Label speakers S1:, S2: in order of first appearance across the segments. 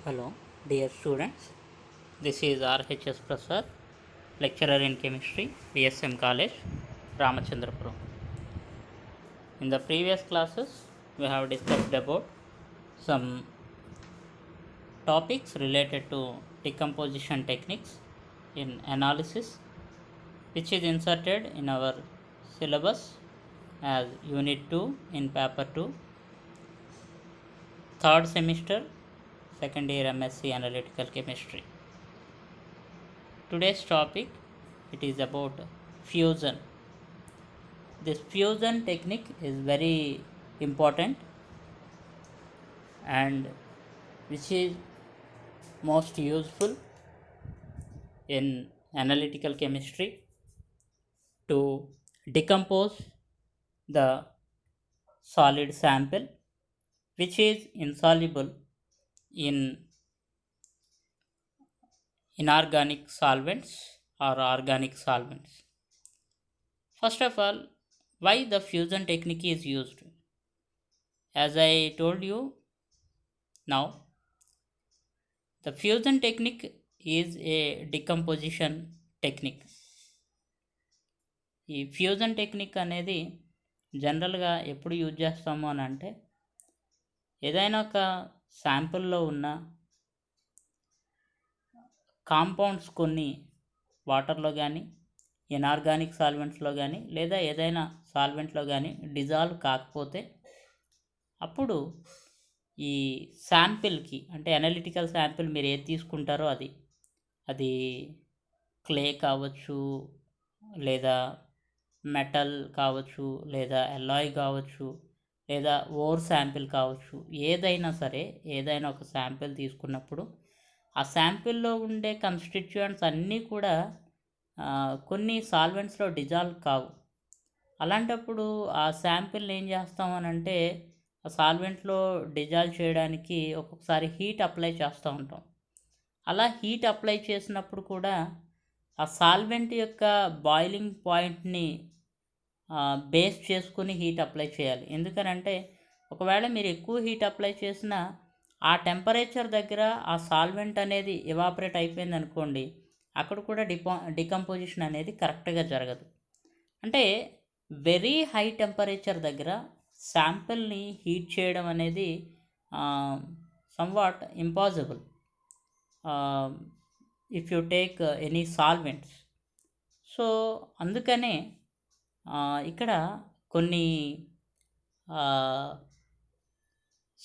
S1: Hello, dear students. This is RHS Prasad, lecturer in chemistry, VSM College, Ramachandrapuram. In the previous classes, we have discussed about some topics related to decomposition techniques in analysis, which is inserted in our syllabus as Unit 2 in Paper 2, third semester, second year MSc Analytical Chemistry. Today's topic, it is about fusion. This fusion technique is very important and which is most useful in analytical chemistry to decompose the solid sample which is insoluble in inorganic solvents or organic solvents. First of all, why the fusion technique is used? As I told you now, the fusion technique is a decomposition technique. ఈ fusion technique అనేది జనరల్గా ఎప్పుడు use చేస్తాము అని అంటే ఏదైనా ఒక శాంపుల్లో ఉన్న కాంపౌండ్స్ కొన్ని వాటర్లో కానీ ఇనార్గానిక్ సాల్వెంట్స్లో కానీ లేదా ఏదైనా సాల్వెంట్లో కానీ డిజాల్వ్ కాకపోతే అప్పుడు ఈ శాంపిల్కి అంటే అనలిటికల్ శాంపిల్ మీరు ఏది తీసుకుంటారో అది క్లే కావచ్చు లేదా మెటల్ కావచ్చు లేదా ఎలాయ్ కావచ్చు లేదా ఓర్ శాంపిల్ కావచ్చు, ఏదైనా సరే ఏదైనా ఒక శాంపిల్ తీసుకున్నప్పుడు ఆ శాంపిల్లో ఉండే కన్స్టిట్యూయెంట్స్ అన్నీ కూడా కొన్ని సాల్వెంట్స్లో డిజాల్వ్ కావు. అలాంటప్పుడు ఆ శాంపిల్ని ఏం చేస్తామనంటే ఆ సాల్వెంట్లో డిజాల్వ్ చేయడానికి ఒక్కొక్కసారి హీట్ అప్లై చేస్తూ ఉంటాం. అలా హీట్ అప్లై చేసినప్పుడు కూడా ఆ సాల్వెంట్ యొక్క బాయిలింగ్ పాయింట్ని బేస్ చేసుకుని హీట్ అప్లై చేయాలి. ఎందుకనంటే ఒకవేళ మీరు ఎక్కువ హీట్ అప్లై చేసినా ఆ టెంపరేచర్ దగ్గర ఆ సాల్వెంట్ అనేది ఎవాపరేట్ అయిపోయింది అనుకోండి, అక్కడ కూడా డికంపోజిషన్ అనేది కరెక్ట్గా జరగదు. అంటే వెరీ హై టెంపరేచర్ దగ్గర శాంపిల్ని హీట్ చేయడం అనేది somewhat impossible if you take any solvents. So అందుకనే ఇక్కడ కొన్ని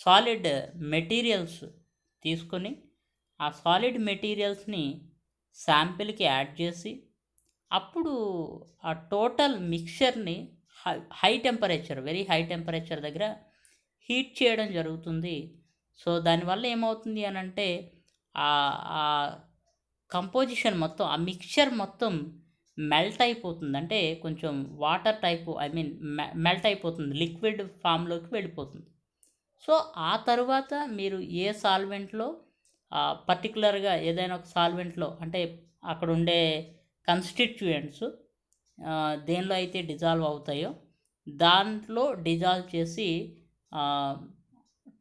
S1: సాలిడ్ మెటీరియల్స్ తీసుకొని ఆ సాలిడ్ మెటీరియల్స్ని శాంపిల్కి యాడ్ చేసి అప్పుడు ఆ టోటల్ మిక్చర్ని high temperature very high temperature దగ్గర హీట్ చేయడం జరుగుతుంది. సో దానివల్ల ఏమవుతుంది అని అంటే ఆ కంపోజిషన్ మొత్తం ఆ మిక్చర్ మొత్తం మెల్ట్ అయిపోతుంది. అంటే కొంచెం వాటర్ టైపు మెల్ట్ అయిపోతుంది, లిక్విడ్ ఫామ్లోకి వెళ్ళిపోతుంది. సో ఆ తర్వాత మీరు ఏ సాల్వెంట్లో పర్టికులర్గా ఏదైనా ఒక సాల్వెంట్లో అంటే అక్కడ ఉండే కన్స్టిట్యూయెంట్స్ దేనిలో అయితే డిజాల్వ్ అవుతాయో దాంట్లో డిజాల్వ్ చేసి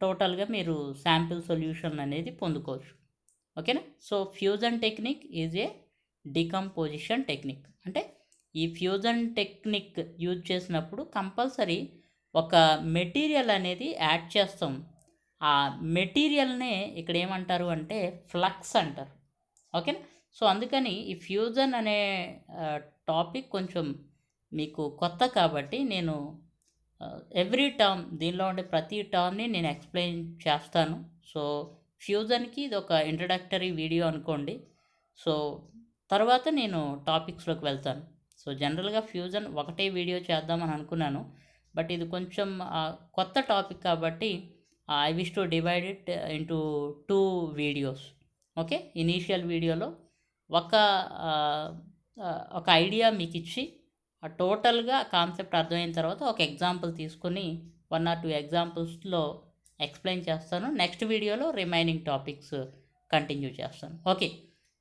S1: టోటల్గా మీరు శాంపిల్ సొల్యూషన్ అనేది పొందుకోవచ్చు. ఓకేనా? So fusion technique is a decomposition technique. అంటే ఈ ఫ్యూజన్ టెక్నిక్ యూజ్ చేసినప్పుడు కంపల్సరీ ఒక మెటీరియల్ అనేది యాడ్ చేస్తాం. ఆ మెటీరియల్నే ఇక్కడ ఏమంటారు అంటే ఫ్లక్స్ అంటారు. ఓకేనా? సో అందుకని ఈ ఫ్యూజన్ అనే టాపిక్ కొంచెం మీకు కొత్త కాబట్టి నేను ఎవ్రీ టర్మ్ దీనిలో ఉండే ప్రతి టర్మ్ని నేను ఎక్స్ప్లెయిన్ చేస్తాను. సో ఫ్యూజన్కి ఇది ఒక ఇంట్రడక్టరీ వీడియో అనుకోండి. సో తర్వాత నేను టాపిక్స్లోకి వెళ్తాను. సో జనరల్గా ఫ్యూజన్ ఒకటే వీడియో చేద్దామని అనుకున్నాను, బట్ ఇది కొంచెం కొత్త టాపిక్ కాబట్టి I wish to divide it into 2 videos. Okay, initial వీడియోలో ఒక ఐడియా మీకు ఇచ్చి ఆ టోటల్గా కాన్సెప్ట్ అర్థమైన తర్వాత ఒక ఎగ్జాంపుల్ తీసుకొని 1 or 2 ఎగ్జాంపుల్స్లో ఎక్స్ప్లెయిన్ చేస్తాను. నెక్స్ట్ వీడియోలో రిమైనింగ్ టాపిక్స్ కంటిన్యూ చేస్తాను. Okay,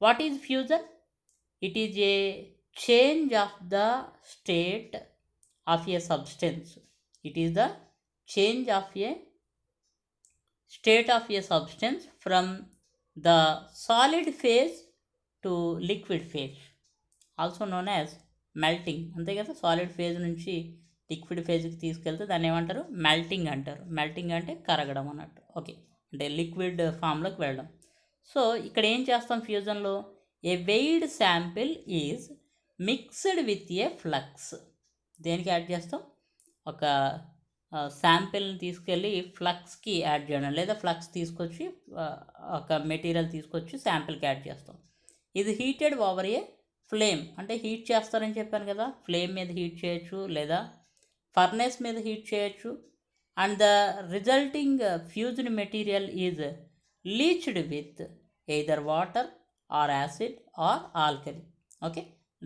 S1: what is fusion? It is a change of the state of A substance. It is the change of A state of a substance from the solid phase to liquid phase, also known as melting. అంతే కదా, solid phase నుంచి liquid ఫేజ్కి తీసుకెళ్తే దాన్ని ఏమంటారు, melting అంటారు. Melting అంటే కరగడం అన్నట్టు. Okay, అంటే లిక్విడ్ ఫామ్లోకి వెళ్ళడం. సో ఇక్కడ ఏం చేస్తాం ఫ్యూజన్లో, a weighed sample is mixed with a flux. దేనికి యాడ్ చేస్తాం, ఒక శాంపిల్ని తీసుకెళ్ళి ఫ్లక్స్కి యాడ్ చేయడం, లేదా ఫ్లక్స్ తీసుకొచ్చి ఒక మెటీరియల్ తీసుకొచ్చి శాంపిల్కి యాడ్ చేస్తాం. ఇది హీటెడ్ ఓవర్ ఏ ఫ్లేమ్, అంటే హీట్ చేస్తారని చెప్పాను కదా, ఫ్లేమ్ మీద హీట్ చేయొచ్చు లేదా ఫర్నేస్ మీద హీట్ చేయొచ్చు. And the resulting fused material is leached with either water or acid or alkali. Okay,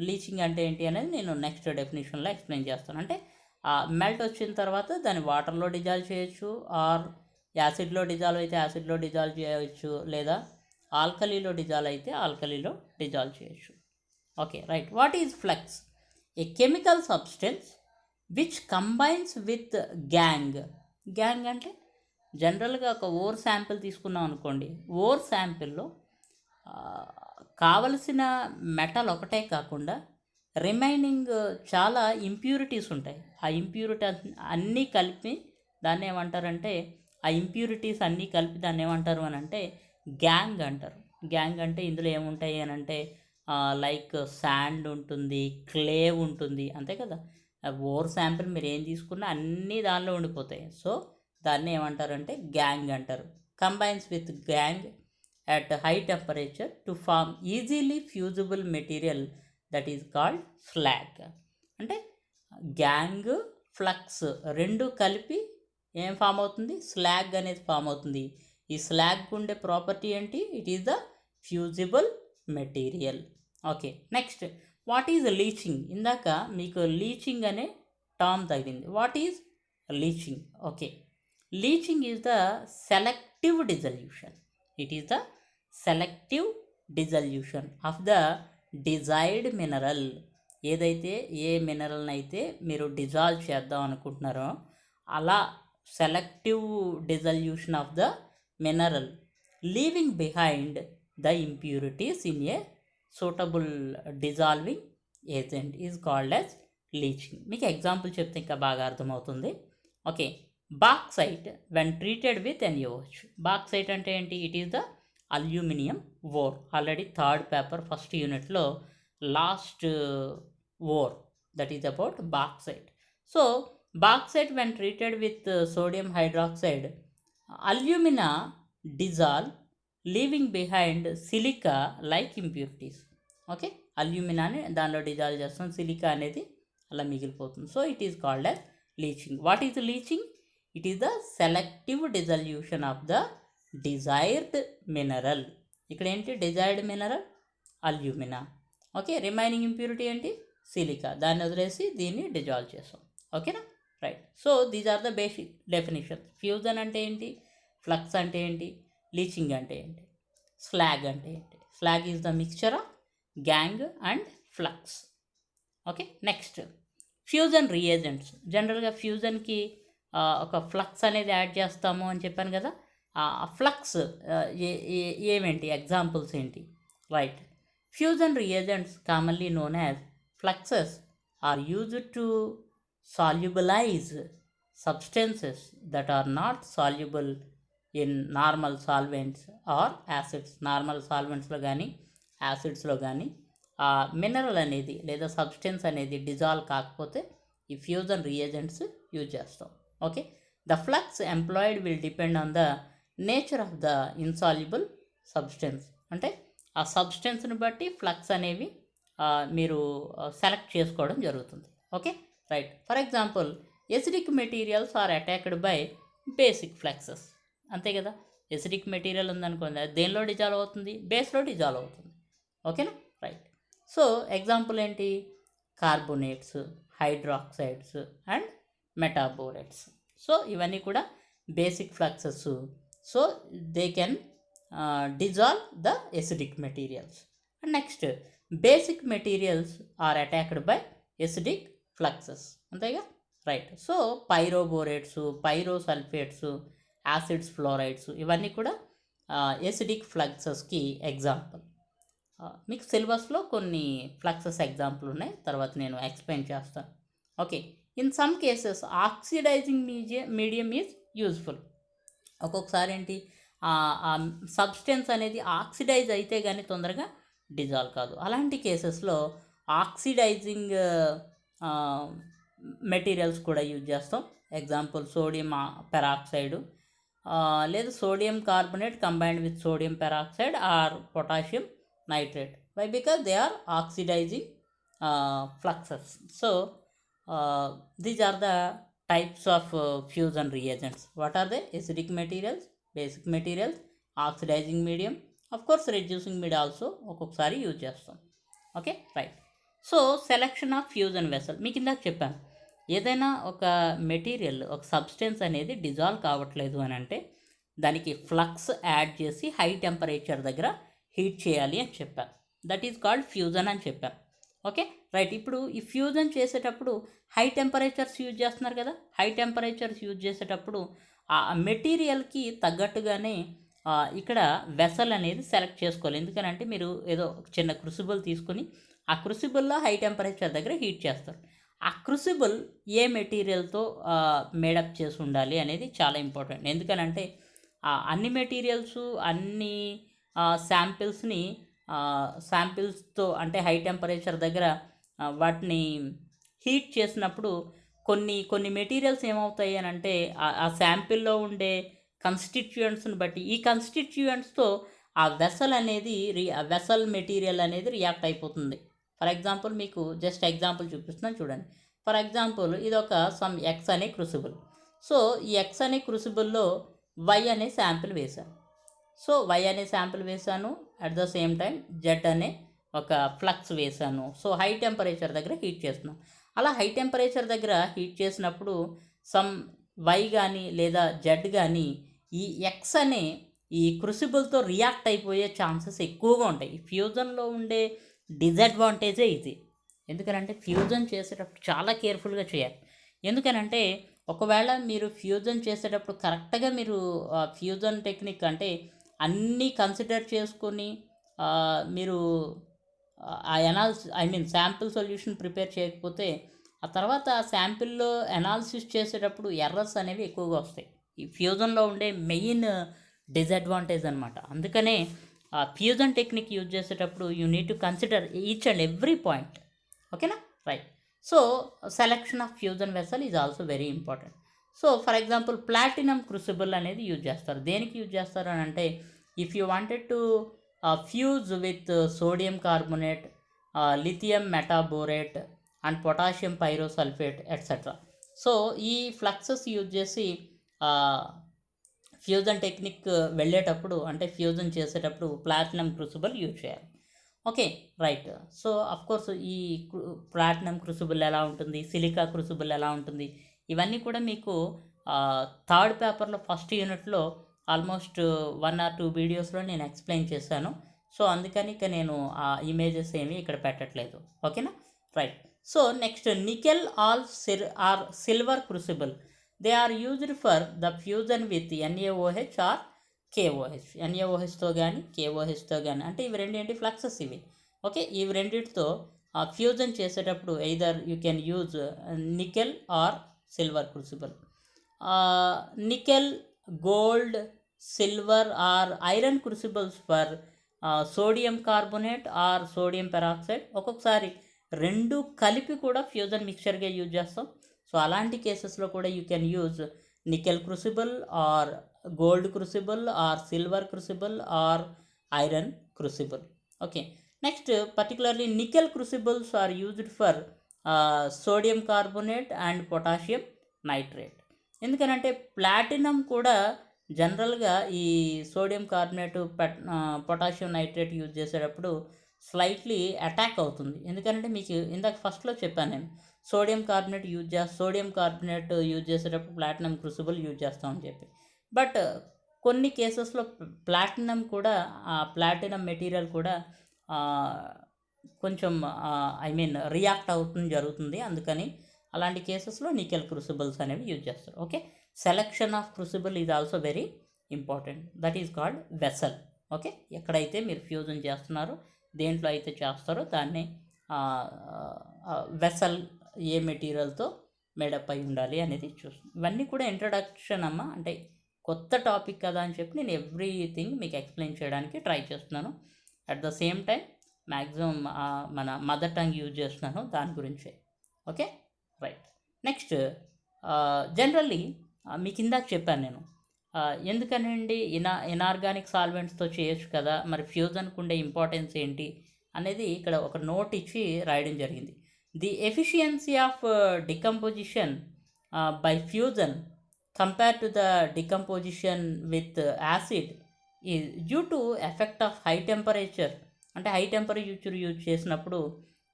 S1: leaching అంటే ఏంటి అనేది నేను నెక్స్ట్ డెఫినేషన్లో ఎక్స్ప్లెయిన్ చేస్తాను. అంటే మెల్ట్ వచ్చిన తర్వాత దాన్ని వాటర్లో డిజాల్వ్ చేయొచ్చు, ఆర్ యాసిడ్లో డిజాల్వ్ అయితే యాసిడ్లో డిజాల్వ్ చేయవచ్చు, లేదా ఆల్కలీలో డిజాల్వ్ అయితే ఆల్కలీలో డిజాల్వ్ చేయొచ్చు. Okay right. What is flux? A chemical substance which combines with gang. Gang అంటే జనరల్గా ఒక ఓర్ శాంపిల్ తీసుకున్నాం అనుకోండి, ఓర్ శాంపిల్లో కావలసిన మెటల్ ఒకటే కాకుండా రిమైనింగ్ చాలా ఇంప్యూరిటీస్ ఉంటాయి. ఆ ఇంప్యూరిటీ అన్నీ కలిపి దాన్ని ఏమంటారంటే, ఆ ఇంప్యూరిటీస్ అన్నీ కలిపి దాన్ని ఏమంటారు అని అంటే గ్యాంగ్ అంటారు. గ్యాంగ్ అంటే ఇందులో ఏముంటాయి అని అంటే లైక్ శాండ్ ఉంటుంది, క్లే ఉంటుంది, అంతే కదా. ఓర్ శాంపిల్ మీరు ఏం తీసుకున్నా అన్నీ దానిలో ఉండిపోతాయి. సో దాన్ని ఏమంటారంటే గ్యాంగ్ అంటారు. Combines with gang at high temperature to form easily fusible material that is called slag. అంటే గ్యాంగ్ ఫ్లక్స్ రెండు కలిపి ఏం ఫామ్ అవుతుంది, స్లాగ్ అనేది ఫామ్ అవుతుంది. ఈ స్లాగ్ ఉండే ప్రాపర్టీ ఏంటి, it is the fusible material. Okay next, what is leaching? ఇందాక మీకు లీచింగ్ అనే టర్మ్ తగిలింది. What is leaching? Okay, leaching is the selective dissolution. It is the selective dissolution of the desired mineral. ఏదైతే ఏ మినరల్ని అయితే మీరు డిజాల్వ్ చేద్దాం అనుకుంటున్నారో అలా selective dissolution of the mineral, leaving behind the impurities in a suitable dissolving agent is called as leaching. మీకు example చెప్తే ఇంకా బాగా అర్థమవుతుంది. Okay, bauxite when treated with NaOH. Bauxite అంటే ఏంటి, it is the aluminium ore. Already third paper first యూనిట్లో last ore, that is about bauxite. So bauxite when treated with sodium hydroxide, alumina dissolve leaving behind silica like impurities. Okay, అల్యూమినాని దానిలో dissolve చేస్తాం, silica అనేది అలా మిగిలిపోతుంది. So it is called as leaching. What is leaching? It is the selective dissolution of the desired mineral. ఇక్కడ ఏంటి, desired mineral alumina. Okay, remaining impurity ఏంటి, silica. దాన్ని వదిలేసి దీన్ని డిజాల్వ్ చేస్తాం. ఓకేనా, right. So these are the basic definitions. Fusion అంటే ఏంటి, ఫ్లక్స్ అంటే ఏంటి, లీచింగ్ అంటే ఏంటి, స్లాగ్ అంటే ఏంటి. Slag is the mixture of gangue and flux. Okay next, fusion reagents. జనరల్గా ఫ్యూజన్కి ఒక ఫ్లక్స్ అనేది యాడ్ చేస్తాము అని చెప్పాను కదా. ఫ్లక్స్ ఏమేంటి, ఎగ్జాంపుల్స్ ఏంటి, right. Fusion reagents commonly known as fluxes are used to solubilize substances that are not soluble in normal solvents or acids. Normal సాల్వెంట్స్లో కానీ యాసిడ్స్లో కానీ ఆ మినరల్ అనేది లేదా సబ్స్టెన్స్ అనేది డిజాల్వ్ కాకపోతే ఈ ఫ్యూజన్ రియేజెంట్స్ యూజ్ చేస్తాం. Okay, the flux employed will depend on the nature of the insoluble substance. అంటే ఆ సబ్స్టెన్స్ని బట్టి ఫ్లక్స్ అనేవి మీరు సెలెక్ట్ చేసుకోవడం జరుగుతుంది. Okay right. For example, acidic materials are attacked by basic fluxes. అంతే కదా, ఎసిడిక్ మెటీరియల్ ఉందనుకోండి, అది దేనిలో డిజాల్వ్ అవుతుంది, బేస్లో డిజాల్వ్ అవుతుంది. ఓకేనా, రైట్. సో ఎగ్జాంపుల్ ఏంటి, కార్బోనేట్స్, హైడ్రాక్సైడ్స్ అండ్ మెటాబోరేట్స్. సో ఇవన్నీ కూడా basic fluxes. So they can dissolve the acidic materials. And next, basic materials are attacked by acidic fluxes. అంతేగా, రైట్. సో పైరోబోరేట్స్, పైరోసల్ఫేట్స్, యాసిడ్స్, ఫ్లోరైడ్స్ ఇవన్నీ కూడా ఎసిడిక్ ఫ్లక్సెస్కి ఎగ్జాంపుల్. మీకు సిలబస్లో కొన్ని fluxes example ఉన్నాయి, తర్వాత నేను ఎక్స్ప్లెయిన్ చేస్తాను. Okay, in some cases oxidizing medium is useful. ఒక్కొక్కసారి ఏంటి, సబ్స్టెన్స్ అనేది ఆక్సిడైజ్ అయితే కానీ తొందరగా డిజాల్వ్ కాదు. అలాంటి కేసెస్లో ఆక్సిడైజింగ్ మెటీరియల్స్ కూడా యూజ్ చేస్తాం. ఎగ్జాంపుల్ సోడియం పెరాక్సైడ్, లేదా sodium carbonate combined with sodium peroxide or potassium nitrate. Why? Because they are oxidizing fluxes. So these are the types of fusion reagents. What are they? Acidic materials, basic materials, oxidizing medium, of course reducing medium also ఒక్కొక్కసారి use చేస్తాం. Okay, right. So selection of fusion vessel, మీకు ఇందాక చెప్పాను, ఏదైనా ఒక material, ఒక substance అనేది dissolve కావట్లేదు అని అంటే దానికి ఫ్లక్స్ యాడ్ చేసి హై టెంపరేచర్ దగ్గర హీట్ చేయాలి అని చెప్పాను. దట్ ఈజ్ కాల్డ్ ఫ్యూజన్ అని చెప్పాను. Okay, right. ఇప్పుడు ఈ ఫ్యూజన్ చేసేటప్పుడు హై టెంపరేచర్స్ యూజ్ చేస్తున్నారు కదా. హై టెంపరేచర్స్ యూజ్ చేసేటప్పుడు ఆ మెటీరియల్కి తగ్గట్టుగానే ఇక్కడ వెసల్ అనేది సెలెక్ట్ చేసుకోవాలి. ఎందుకనంటే మీరు ఏదో చిన్న క్రూసిబుల్ తీసుకొని ఆ క్రూసిబుల్లో హై టెంపరేచర్ దగ్గర హీట్ చేస్తారు. ఆ క్రూసిబుల్ ఏ మెటీరియల్తో మేడప్ చేసి ఉండాలి అనేది చాలా ఇంపార్టెంట్. ఎందుకనంటే అన్ని మెటీరియల్స్, అన్ని శాంపిల్స్తో అంటే హై టెంపరేచర్ దగ్గర వాటిని హీట్ చేసినప్పుడు కొన్ని మెటీరియల్స్ ఏమవుతాయి అని అంటే ఆ శాంపిల్లో ఉండే కన్స్టిట్యూయెంట్స్ని బట్టి ఈ కన్స్టిట్యూయెంట్స్తో ఆ వెసల్ మెటీరియల్ అనేది రియాక్ట్ అయిపోతుంది. ఫర్ ఎగ్జాంపుల్ మీకు జస్ట్ ఎగ్జాంపుల్ చూపిస్తున్నాను చూడండి. ఫర్ ఎగ్జాంపుల్ ఇది ఒక సమ్ ఎక్స్ అనే క్రూసిబుల్. సో ఈ ఎక్స్ అనే క్రూసిబుల్లో వై అనే శాంపిల్ వేశాను. సో వై అనే శాంపిల్ వేశాను, at the same time Z అనే ఒక ఫ్లక్స్ వేశాను. సో హై టెంపరేచర్ దగ్గర హీట్ చేస్తున్నాను. అలా హై టెంపరేచర్ దగ్గర హీట్ చేసినప్పుడు సమ్ వై కానీ లేదా జెడ్ కానీ ఈ ఎక్స్ అనే ఈ క్రూసిబుల్తో రియాక్ట్ అయిపోయే ఛాన్సెస్ ఎక్కువగా ఉంటాయి. ఈ ఫ్యూజన్లో ఉండే డిసడ్వాంటేజే ఇది. ఎందుకనంటే ఫ్యూజన్ చేసేటప్పుడు చాలా కేర్ఫుల్గా చేయాలి. ఎందుకనంటే ఒకవేళ మీరు ఫ్యూజన్ చేసేటప్పుడు కరెక్ట్గా మీరు ఫ్యూజన్ టెక్నిక్ అంటే అన్నీ కన్సిడర్ చేసుకొని మీరు ఆ శాంపిల్ సొల్యూషన్ ప్రిపేర్ చేయకపోతే ఆ తర్వాత ఆ శాంపిల్లో అనాలిసిస్ చేసేటప్పుడు ఎర్రర్స్ అనేవి ఎక్కువగా వస్తాయి. ఈ ఫ్యూజన్లో ఉండే మెయిన్ డిసడ్వాంటేజ్ అనమాట. అందుకనే ఫ్యూజన్ టెక్నిక్ యూజ్ చేసేటప్పుడు you need to consider each and every point. ఓకేనా, right. So selection of fusion vessel is also very important. So for example platinum crucible అనేది యూజ్ చేస్తారు. దేనికి యూజ్ చేస్తారు అని అంటే if you wanted to fuse with sodium carbonate, lithium metaborate and potassium pyrosulphate etcetera. So ఈ fluxes use చేసి fusion technique వెళ్ళేటప్పుడు అంటే ఫ్యూజన్ చేసేటప్పుడు ప్లాటినం క్రూసిబుల్ యూజ్ చేయాలి. Okay, right. సో అఫ్కోర్స్ ఈ ప్లాటినం క్రూసిబుల్ ఎలా ఉంటుంది, సిలికా క్రూసిబుల్ ఎలా ఉంటుంది, ఇవన్నీ కూడా మీకు థర్డ్ పేపర్లో ఫస్ట్ యూనిట్లో ఆల్మోస్ట్ 1 or 2 వీడియోస్లో నేను ఎక్స్ప్లెయిన్ చేశాను. సో అందుకని ఇక నేను ఆ ఇమేజెస్ ఏమి ఇక్కడ పెట్టట్లేదు. ఓకేనా, right. So next nickel or silver crucible. They are used for the fusion with NaOH or KOH. NaOHతో కానీ KOHతో కానీ అంటే ఇవి రెండేంటి ఫ్లక్సెస్ ఇవి. ఓకే, ఇవి రెండింటితో ఫ్యూజన్ చేసేటప్పుడు either you can use nickel or silver crucible. Nickel, gold, silver or iron crucibles for sodium carbonate or sodium peroxide. ఒక్కొక్కసారి రెండు కలిపి కూడా ఫ్యూజన్ మిక్చర్గా యూజ్ చేస్తాం. సో అలాంటి కేసెస్లో కూడా you can use nickel crucible or gold crucible or silver crucible or iron crucible. Okay, next particularly nickel crucibles are used for sodium carbonate and potassium nitrate. ఎందుకనంటే ప్లాటినం కూడా జనరల్గా ఈ sodium carbonate potassium nitrate use చేసేటప్పుడు slightly attack అవుతుంది. ఎందుకంటే మీకు ఇందాక ఫస్ట్లో చెప్పాను నేను సోడియం కార్బోనేట్ యూజ్ చేసేటప్పుడు ప్లాటినం క్రూసిబుల్ యూజ్ చేస్తామని చెప్పి. బట్ కొన్ని కేసెస్లో ప్లాటినం మెటీరియల్ కూడా కొంచెం రియాక్ట్ అవుతుంది జరుగుతుంది. అందుకని అలాంటి కేసెస్లో నికెల్ క్రూసిబుల్స్ అనేవి యూజ్ చేస్తారు. Okay, selection of crucible is also very important. That is called vessel. Okay, ఎక్కడైతే మీరు ఫ్యూజన్ చేస్తున్నారో, దేంట్లో అయితే చేస్తారో దాన్ని వెసల్ ఏ మెటీరియల్తో మేడప్ అయి ఉండాలి అనేది చూస్తాం. ఇవన్నీ కూడా ఇంట్రడక్షన్ అమ్మ, అంటే కొత్త టాపిక్ కదా అని చెప్పి నేను ఎవ్రీథింగ్ మీకు ఎక్స్ప్లెయిన్ చేయడానికి ట్రై చేస్తున్నాను. At the same time maximum మన మదర్ టంగ్ యూజ్ చేస్తున్నాను దాని గురించే. Okay, right. నెక్స్ట్ జనరల్లీ మీకు ఇందాక చెప్పాను నేను ఎందుకనండి ఇనార్గానిక్ సాల్వెంట్స్తో చేయొచ్చు కదా, మరి ఫ్యూజన్కు ఉండే ఇంపార్టెన్స్ ఏంటి అనేది ఇక్కడ ఒక నోట్ ఇచ్చి రాయడం జరిగింది. The efficiency of decomposition by fusion compare to the decomposition with acid is due to effect of high temperature. అంటే హై టెంపరేచర్ యూజ్ చేసినప్పుడు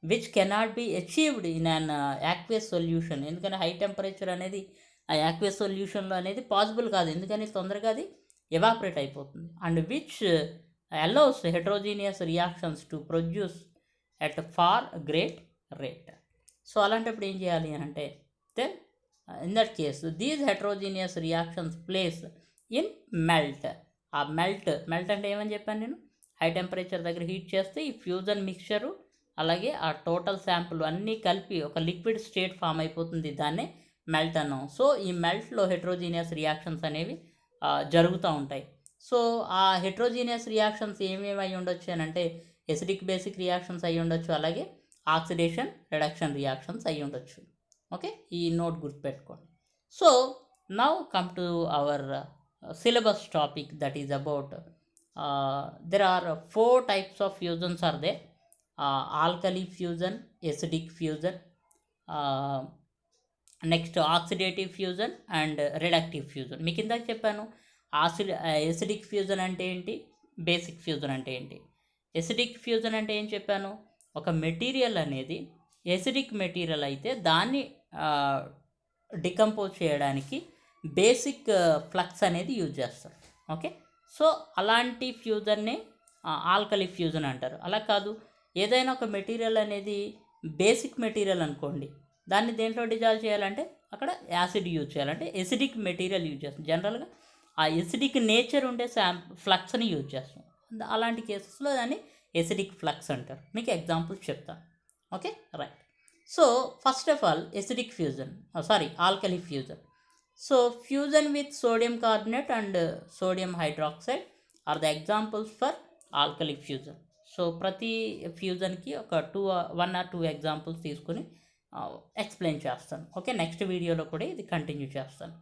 S1: which cannot be achieved in an aqueous solution. ఎందుకంటే high temperature అనేది ఆ యాక్వెస్ సొల్యూషన్లో అనేది possible కాదు, ఎందుకని తొందరగా అది ఎవాపరేట్ అయిపోతుంది. And which allows heterogeneous reactions to produce at far great rate. So అలాంటప్పుడు ఏం చేయాలి అని అంటే then in that case these heterogeneous reactions place in melt. ఆ మెల్ట్ అంటే ఏమని చెప్పాను నేను, హై టెంపరేచర్ దగ్గర హీట్ చేస్తే ఈ ఫ్యూజన్ మిక్చరు అలాగే ఆ టోటల్ శాంపుల్ అన్నీ కలిపి ఒక లిక్విడ్ స్టేట్ ఫామ్ అయిపోతుంది, దాన్నే మెల్ట్ అన్నాం. సో ఈ మెల్ట్లో హెట్రోజీనియస్ రియాక్షన్స్ అనేవి జరుగుతూ ఉంటాయి. సో ఆ హెట్రోజీనియస్ రియాక్షన్స్ ఏమేమి అయి ఉండొచ్చు అని అంటే ఎసిడిక్ బేసిక్ రియాక్షన్స్ అయి ఉండొచ్చు, అలాగే ఆక్సిడేషన్ రిడక్షన్ రియాక్షన్స్ అయి ఉండొచ్చు. ఓకే, ఈ నోట్ గుర్తుపెట్టుకోండి. So now come to our syllabus topic, that is about there are 4 types of fusions are there: alkali fusion, acidic fusion, next oxidative fusion and reductive fusion. మీకు ఇందాక చెప్పాను acidic fusion అంటే ఏంటి, basic fusion అంటే ఏంటి. Acidic fusion అంటే ఏం చెప్పాను, ఒక మెటీరియల్ అనేది ఎసిడిక్ మెటీరియల్ అయితే దాన్ని డికంపోజ్ చేయడానికి బేసిక్ ఫ్లక్స్ అనేది యూజ్ చేస్తారు. ఓకే, సో అలాంటి ఫ్యూజన్ని ఆల్కలి ఫ్యూజన్ అంటారు. అలా కాదు, ఏదైనా ఒక మెటీరియల్ అనేది బేసిక్ మెటీరియల్ అనుకోండి, దాన్ని దేంట్లో డిజాల్వ్ చేయాలంటే అక్కడ యాసిడ్ యూజ్ చేయాలంటే ఎసిడిక్ మెటీరియల్ యూజ్ చేస్తాం. జనరల్గా ఆ ఎసిడిక్ నేచర్ ఉండే ఫ్లక్స్ని యూజ్ చేస్తాం. అలాంటి కేసెస్లో దాన్ని ఎసిడిక్ ఫ్లక్స్ అంటారు. మీకు ఎగ్జాంపుల్స్ చెప్తాను. Okay, right. So first of all acidic fusion, alkali fusion. So fusion with sodium carbonate and sodium hydroxide are the examples for alkali fusion. So ప్రతి ఫ్యూజన్కి ఒక 1 or 2 ఎగ్జాంపుల్స్ తీసుకుని ఎక్స్ప్లెయిన్ చేస్తాను. Okay, next వీడియోలో కూడా ఇది continue చేస్తాను.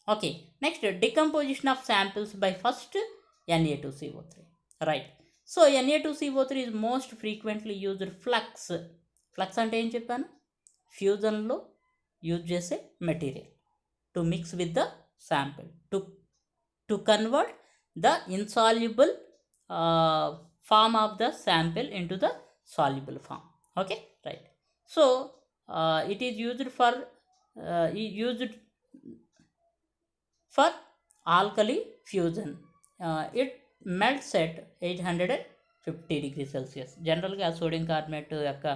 S1: Okay, next decomposition of samples by first Na2CO3. Right. So Na2CO3 is most frequently used flux. Flux అంటే ఏం చెప్పాను, ఫ్యూజన్లో యూజ్ చేసే material to mix with the sample to convert the insoluble form of the sample into the soluble form. Okay, right. So it is used for alkali fusion. It melts at 850 degrees Celsius. జనరల్గా sodium carbonate యొక్క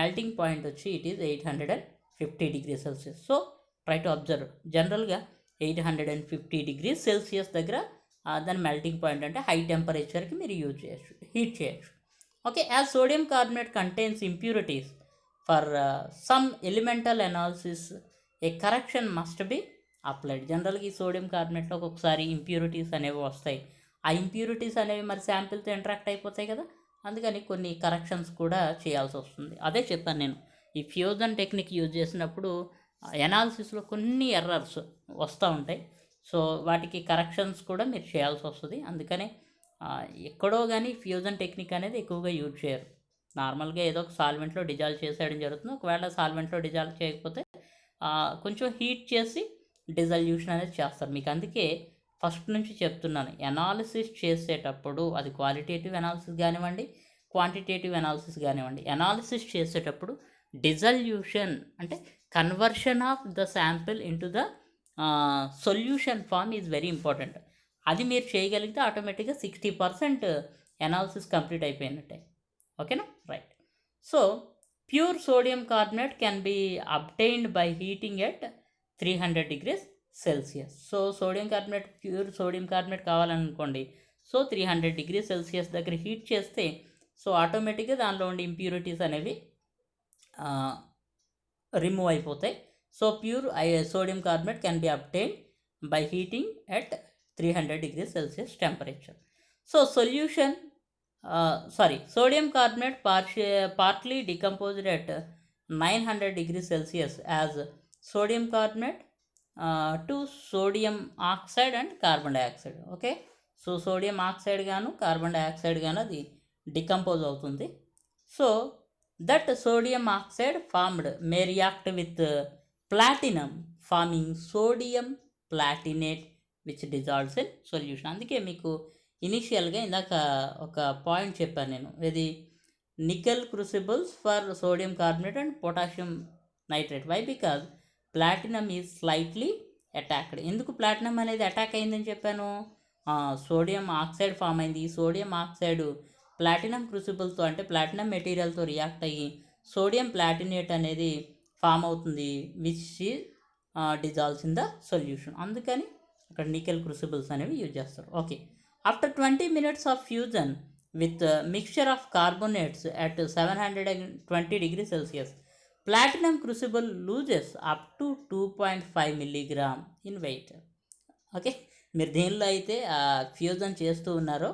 S1: melting point వచ్చి it is 850 degrees Celsius. So try to observe, జనరల్గా 850 degrees Celsius దగ్గర దాని melting point అంటే high టెంపరేచర్కి మీరు use చేయొచ్చు, heat చేయొచ్చు. Okay, as sodium carbonate contains impurities for some elemental analysis A correction must be applied. జనరల్గా ఈ సోడియం కార్బోనేట్లో ఒక్కొక్కసారి ఇంప్యూరిటీస్ అనేవి వస్తాయి. ఆ ఇంప్యూరిటీస్ అనేవి మరి శాంపిల్తో ఇంటరాక్ట్ అయిపోతాయి కదా, అందుకని కొన్ని కరెక్షన్స్ కూడా చేయాల్సి వస్తుంది. అదే చెప్పాను నేను, ఈ ఫ్యూజన్ టెక్నిక్ యూజ్ చేసినప్పుడు ఎనాలిసిస్లో కొన్ని ఎర్రర్స్ వస్తూ ఉంటాయి. సో వాటికి కరెక్షన్స్ కూడా మీరు చేయాల్సి వస్తుంది. అందుకనే ఎక్కడో కానీ ఫ్యూజన్ టెక్నిక్ అనేది ఎక్కువగా యూజ్ చేయరు. నార్మల్గా ఏదో ఒక సాల్వెంట్లో డిజాల్వ్ చేసేయడం జరుగుతుంది. ఒకవేళ సాల్వెంట్లో డిజాల్వ్ చేయకపోతే కొంచెం హీట్ చేసి డిజల్యూషన్ అనేది చేస్తారు. మీకు అందుకే ఫస్ట్ నుంచి చెప్తున్నాను, ఎనాలిసిస్ చేసేటప్పుడు అది క్వాలిటేటివ్ ఎనాలిసిస్ కానివ్వండి, క్వాంటిటేటివ్ ఎనాలిసిస్ కానివ్వండి, ఎనాలిసిస్ చేసేటప్పుడు డిజల్యూషన్ అంటే conversion of the sample into the solution form is very important. అది మీరు చేయగలిగితే ఆటోమేటిక్గా 60% ఎనాలిసిస్ కంప్లీట్ అయిపోయినట్టే. ఓకేనా, right. So pure sodium carbonate can be obtained by heating at 300 degrees Celsius. So sodium carbonate, pure sodium carbonate కావాలనుకోండి, so 300 degrees Celsius దగ్గర heat చేస్తే so ఆటోమేటిక్గా దానిలో ఉండే ఇంప్యూరిటీస్ అనేవి రిమూవ్ అయిపోతాయి. So pure sodium carbonate can B obtain by heating at 300 degrees Celsius temperature. So solution sodium carbonate partly decomposed at 900 degrees Celsius as sodium carbonate to sodium oxide and carbon dioxide. Okay, so sodium oxide గాను carbon dioxide గాను అది decompose అవుతుంది. So that sodium oxide formed may react with platinum forming sodium platinate which dissolves in solution. అందుకే మీకు ఇనిషియల్గా ఇందాక ఒక point చెప్పాను నేను, ఇది nickel crucibles for sodium carbonate and potassium nitrate. Why? Because platinum is slightly attacked. ఎందుకు platinum అనేది అటాక్ అయిందని చెప్పాను? సోడియం ఆక్సైడ్ ఫామ్ అయింది. ఈ సోడియం ఆక్సైడ్ ప్లాటినం క్రూసిబుల్తో అంటే ప్లాటినం మెటీరియల్తో రియాక్ట్ అయ్యి సోడియం ప్లాటినేట్ అనేది ఫామ్ అవుతుంది, which dissolves in the solution. అందుకని అక్కడ నికెల్ క్రూసిబుల్స్ అనేవి యూజ్ చేస్తారు. Okay, after 20 minutes of fusion with mixture of carbonates at 720 degrees Celsius, platinum crucible loses up to 2.5 milligram in weight. Okay, మీరు దేనిలో అయితే fusion చేస్తూ ఉన్నారో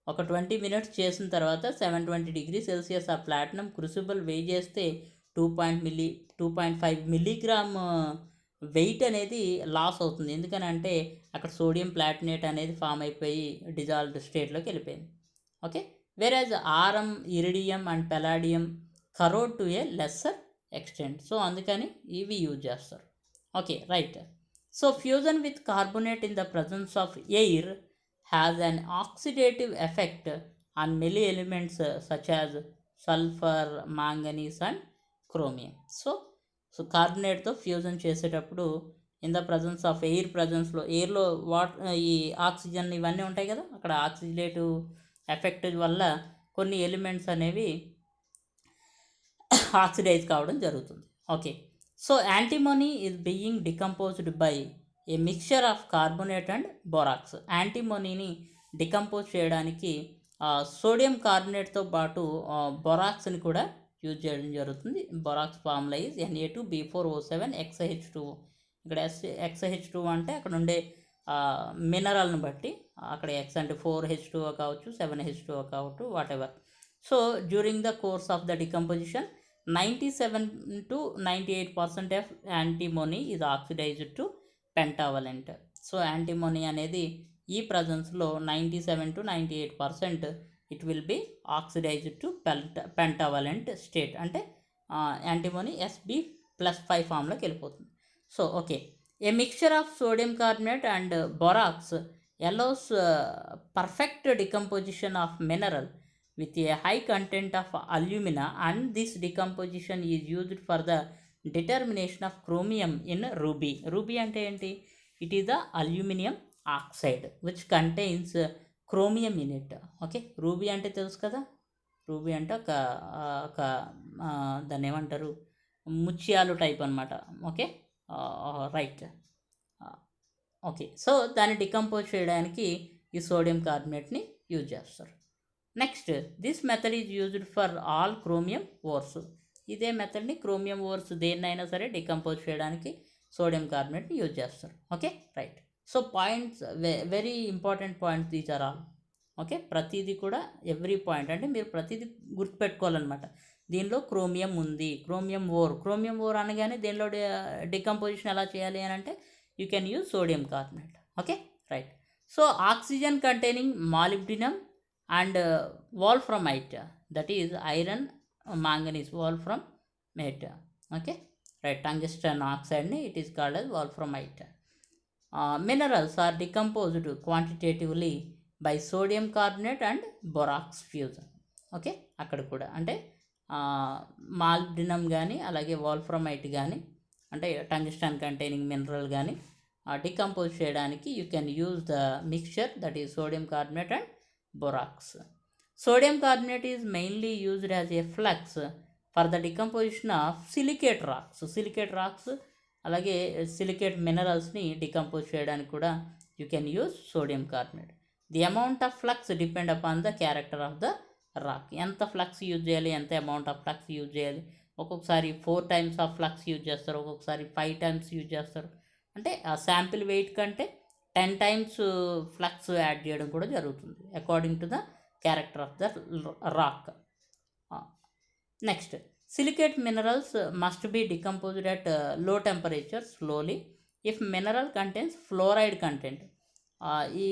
S1: ఒక 20 minutes చేసిన తర్వాత 720 degrees Celsius ఆ ప్లాటినం క్రూసిబుల్ వెయిట్ చేస్తే 2.5 మిల్లీగ్రామ్ వెయిట్ అనేది లాస్ అవుతుంది. ఎందుకనంటే అక్కడ సోడియం ప్లాటినేట్ అనేది ఫామ్ అయిపోయి డిజాల్వ్డ్ స్టేట్లోకి వెళ్ళిపోయింది. Okay, whereas aurum, iridium and palladium corrode to a lesser extent. So అందుకని ఇవి యూజ్ చేస్తారు. Okay, right. So fusion with carbonate in the presence of air has an oxidative effect on many elements such as sulphur, manganese and chromium. So కార్బోనేట్తో fusion చేసేటప్పుడు in the presence of air, ప్రజెన్స్లో ఎయిర్లో ఈ oxygen ఇవన్నీ ఉంటాయి కదా, అక్కడ oxidative effect వల్ల కొన్ని ఎలిమెంట్స్ అనేవి ఆక్సిడైజ్ కావడం జరుగుతుంది. Okay, so antimony is being decomposed by a mixture of carbonate and borax. యాంటీమోనీని డికంపోజ్ చేయడానికి సోడియం కార్బోనేట్తో పాటు బొరాక్స్ని కూడా యూజ్ చేయడం జరుగుతుంది. Borax formula is Na2B4O7 XiH2. ఇక్కడ XiH2 అంటే అక్కడ ఉండే మినరల్ని బట్టి, అక్కడ X అంటే 4H2O కావచ్చు, 7H2O కావచ్చు, whatever. So during the course of the decomposition 97 to 98% of antimony is oxidised to pentavalent. So antimony అనేది ఈ ప్రజెన్స్లో 97 to 98% it will be oxidised to pentavalent state, అంటే యాంటీమోనీ Sb+5 ఫామ్లోకి వెళ్ళిపోతుంది. So okay, a mixture of sodium carbonate and borax allows perfect decomposition of mineral with a high content of alumina, and this decomposition is used for the determination of chromium in ruby. Ruby ante enti? It is the aluminium oxide which contains chromium in it. Okay, ruby అంటే తెలుసు కదా, ruby అంటే ఒక దాన్ని ఏమంటారు, ముత్యాలు type అనమాట. Okay, right. Okay, so దాన్ని డికంపోజ్ చేయడానికి ఈ సోడియం కార్బోనేట్ని యూజ్ చేస్తారు. Next, this method is used for all chromium ores. ఇదే మెథడ్ని క్రోమియం ఓర్స్ దేన్నైనా సరే డికంపోజ్ చేయడానికి సోడియం కార్బోనేట్ని యూజ్ చేస్తారు. Okay, right. So points, very important points these are all. Okay, ప్రతిదీ కూడా ఎవ్రీ పాయింట్ అంటే మీరు ప్రతిదీ గుర్తుపెట్టుకోవాలన్నమాట. దీనిలో క్రోమియం ఉంది, క్రోమియం ఓర్ అనగానే దీనిలో డికంపోజిషన్ ఎలా చేయాలి అని అంటే you can use sodium carbonate. Okay, right. So oxygen containing molybdenum and wolframite, that is iron, manganese, wolframite. Okay, right. Tungsten ఆక్సైడ్ని it is called as wolframite. Minerals are decomposed quantitatively by sodium carbonate and borax fusion. Okay, అక్కడ కూడా అంటే molybdenum కానీ అలాగే wolframite కానీ అంటే tungsten containing mineral కానీ decompose చేయడానికి you can use the mixture that is sodium carbonate and borax. Sodium carbonate is mainly used as a flux for the decomposition of silicate rocks. Silicate rocks అలాగే silicate మినరల్స్ని decompose చేయడానికి కూడా you can use sodium carbonate. The amount of flux depend upon the character of the rock. ఎంత flux use చేయాలి, ఎంత amount of flux use చేయాలి. ఒక్కొక్కసారి 4 times of flux use చేస్తారు, ఒక్కొక్కసారి 5 టైమ్స్ యూజ్ చేస్తారు. అంటే ఆ శాంపిల్ వెయిట్ కంటే 10 టైమ్స్ ఫ్లక్స్ యాడ్ చేయడం కూడా జరుగుతుంది according to the character of the rock. Next, silicate minerals must be decomposed at low temperature slowly if mineral contains fluoride content. ఈ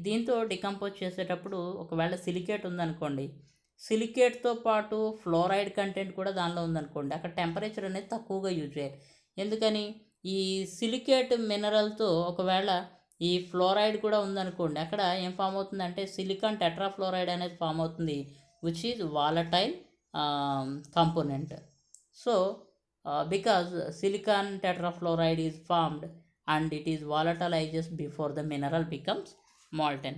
S1: దీంతో డికంపోజ్ చేసేటప్పుడు ఒకవేళ సిలికేట్ ఉందనుకోండి, సిలికేట్తో పాటు ఫ్లోరైడ్ కంటెంట్ కూడా దానిలో ఉందనుకోండి, అక్కడ టెంపరేచర్ అనేది తక్కువగా యూజ్ చేయాలి. ఎందుకని, ఈ సిలికేట్ మినరల్తో ఒకవేళ ఈ ఫ్లోరైడ్ కూడా ఉందనుకోండి, అక్కడ ఏం ఫామ్ అవుతుందంటే సిలికాన్ టెట్రాఫ్లోరైడ్ అనేది ఫామ్ అవుతుంది, which is volatile component. So because silicon tetrafluoride is formed and it is volatilizes before the mineral becomes molten.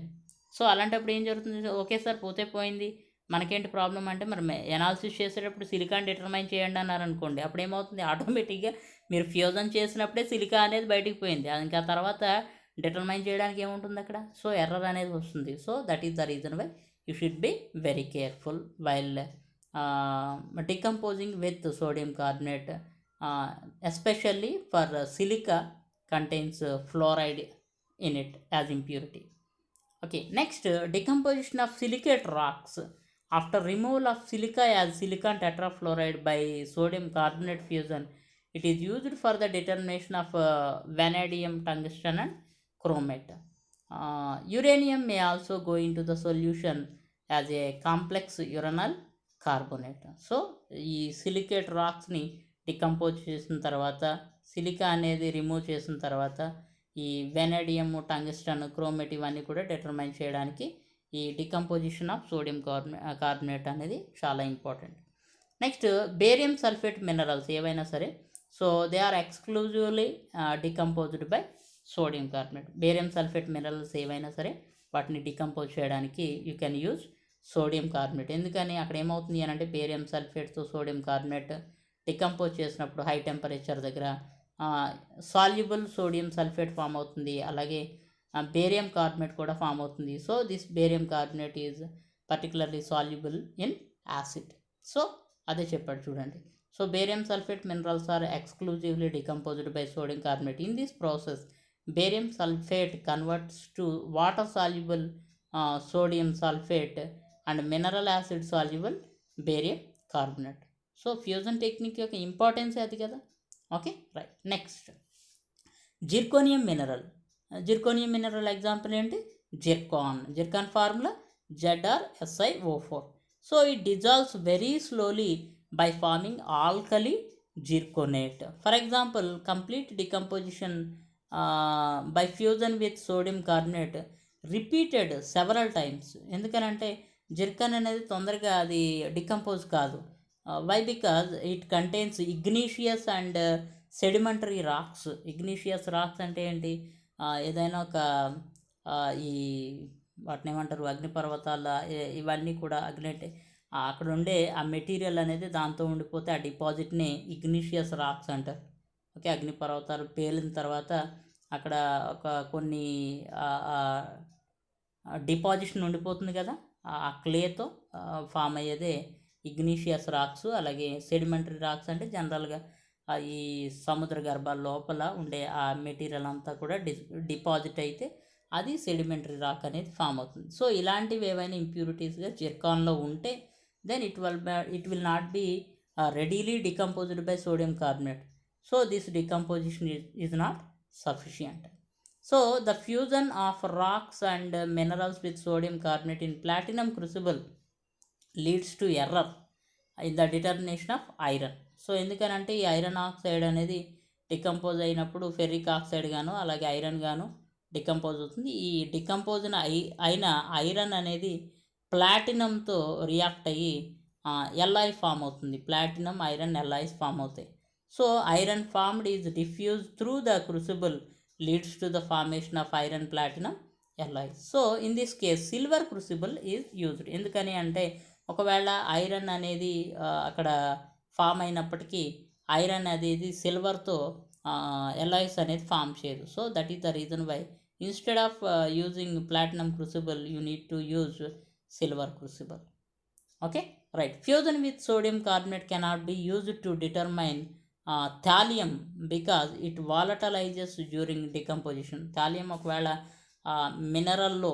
S1: So అలాంటప్పుడు ఏం జరుగుతుంది, ఓకే సార్ పోతే పోయింది, మనకేంటి ప్రాబ్లం అంటే మరి ఎనాలిసిస్ చేసేటప్పుడు సిలికాన్ డిటర్మైన్ చేయండి అన్నారు అనుకోండి, అప్పుడు ఏమవుతుంది, ఆటోమేటిక్గా మీరు ఫ్యూజన్ చేసినప్పుడే సిలికా అనేది బయటికి పోయింది, ఇంకా తర్వాత డిటర్మైన్ చేయడానికి ఏముంటుంది అక్కడ. సో ఎర్రర్ అనేది వస్తుంది. So that is the reason why you should be very careful while decomposing with sodium carbonate, especially for silica contains fluoride in it as impurity. Okay, next, decomposition of silicate rocks. After removal of silica as silicon tetrafluoride by sodium carbonate fusion, it is used for the determination of vanadium, tungsten and chromate. Uranium may also go into the solution as a complex uranyl carbonate. So ఈ silicate రాక్స్ని decompose చేసిన తర్వాత, silica అనేది remove చేసిన తర్వాత, ఈ vanadium, tungsten, chromate ఇవన్నీ కూడా determine చేయడానికి ఈ డికంపోజిషన్ ఆఫ్ సోడియం కార్బోనేట్ అనేది చాలా important. Next, barium sulphate minerals ఏవైనా సరే, so they are exclusively decomposed by sodium carbonate. Barium sulphate minerals ఏవైనా సరే వాటిని డికంపోజ్ చేయడానికి you can use sodium carbonate. ఎందుకని, అక్కడ ఏమవుతుంది అని అంటే బేరియం సల్ఫేట్తో సోడియం కార్బోనేట్ డికంపోజ్ చేసినప్పుడు హై టెంపరేచర్ దగ్గర సాల్యుబుల్ సోడియం సల్ఫేట్ ఫామ్ అవుతుంది, అలాగే బేరియం కార్బోనేట్ కూడా ఫామ్ అవుతుంది. So this barium carbonate is particularly soluble in acid. సో అదే చెప్పాడు చూడండి. So barium sulphate minerals are exclusively decomposed by sodium carbonate. In this process barium sulphate converts to water soluble sodium sulfate and mineral acid soluble barium carbonate. So fusion technique యొక్క importance అది కదా. Okay, right. Next, zirconium mineral. Zirconium mineral example ఏంటి, zircon formula ZrSiO4. So it dissolves very slowly by forming alkali zirconate. For example, complete decomposition by fusion with sodium carbonate repeated several times. ఎందుకనంటే zircon అనేది తొందరగా అది decompose కాదు. Why, because it contains igneous and sedimentary rocks. Igneous rocks అంటే ఏంటి, ఏదైనా ఒక ఈ వాటిని ఏమంటారు, అగ్నిపర్వతాల ఇవన్నీ కూడా అక్కడ ఉండే ఆ మెటీరియల్ అనేది దాంతో ఉండిపోతే ఆ డిపాజిట్ని ఇగ్నీషియస్ రాక్స్ అంటారు. ఓకే, అగ్నిపర్వతాలు పేలిన తర్వాత అక్కడ ఒక కొన్ని డిపాజిషన్ ఉండిపోతుంది కదా, ఆ క్లేతో ఫామ్ అయ్యేదే ఇగ్నీషియస్ రాక్స్. అలాగే సెడిమెంటరీ రాక్స్ అంటే జనరల్గా ఈ సముద్ర గర్భాల లోపల ఉండే ఆ మెటీరియల్ అంతా కూడా డిపాజిట్ అయితే అది సెడిమెంటరీ రాక్ అనేది ఫామ్ అవుతుంది. సో ఇలాంటివి ఏవైనా ఇంప్యూరిటీస్గా జిర్కాన్లో ఉంటే then it will not be readily decomposed by sodium carbonate. So this decomposition is not sufficient. So the fusion of rocks and minerals with sodium carbonate in platinum crucible leads to error in the determination of iron. So ఎందుకనంటే ఈ iron oxide అనేది decompose అయినప్పుడు ferric oxide గాను అలాగే iron గాను decompose అవుతుంది. ఈ decompose అయిన ఐరన్ అనేది ప్లాటినంతో రియాక్ట్ అయ్యి ఎల్ఐ ఫామ్ అవుతుంది. ప్లాటినం, ఐరన్, ఎల్ఐస్ ఫామ్ అవుతాయి. So iron formed is diffused through the crucible leads to the formation of iron platinum alloys. So in this case silver crucible is used. ఎందుకని అంటే ఒకవేళ iron అనేది అక్కడ form అయినప్పటికీ iron అనేది సిల్వర్తో ఎలాయిస్ అనేది ఫామ్ చేయదు. So that is the reason why instead of using platinum crucible you need to use silver crucible. Okay, right. Fusion with sodium carbonate cannot be used to determine thallium because it volatilizes during decomposition. Thallium ఒకవేళ మినరల్లో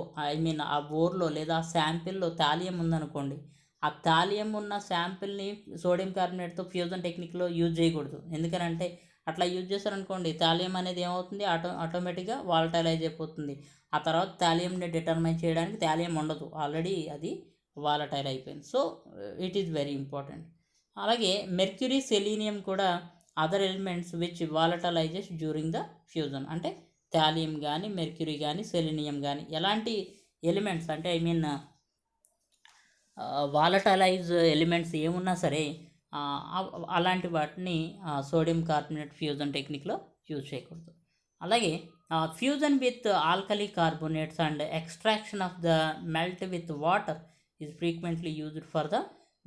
S1: ఆ బోర్లో లేదా శాంపిల్లో thallium ఉందనుకోండి, ఆ thallium ఉన్న శాంపిల్ని sodium కార్బోనేట్తో fusion టెక్నిక్లో use చేయకూడదు. ఎందుకనంటే అట్లా యూజ్ చేశారనుకోండి, థాలియం అనేది ఏమవుతుంది, ఆటోమేటిక్గా వాలటైలైజ్ అయిపోతుంది. ఆ తర్వాత థాలియంని డిటర్మైన్ చేయడానికి థాలియం ఉండదు, ఆల్రెడీ అది వాలటైల్ అయిపోయింది. So it is very important. అలాగే మెర్క్యూరీ, సెలీనియం కూడా other elements which volatilizes during the fusion. అంటే థాలియం కానీ, మెర్క్యూరీ కానీ, సెలీనియం కానీ ఎలాంటి ఎలిమెంట్స్ అంటే వాలటలైజ్ ఎలిమెంట్స్ ఏమున్నా సరే అలాంటి వాటిని సోడియం కార్బోనేట్ ఫ్యూజన్ టెక్నిక్లో యూజ్ చేయకూడదు. అలాగే fusion with alkali carbonates and extraction of the melt with water is frequently used for the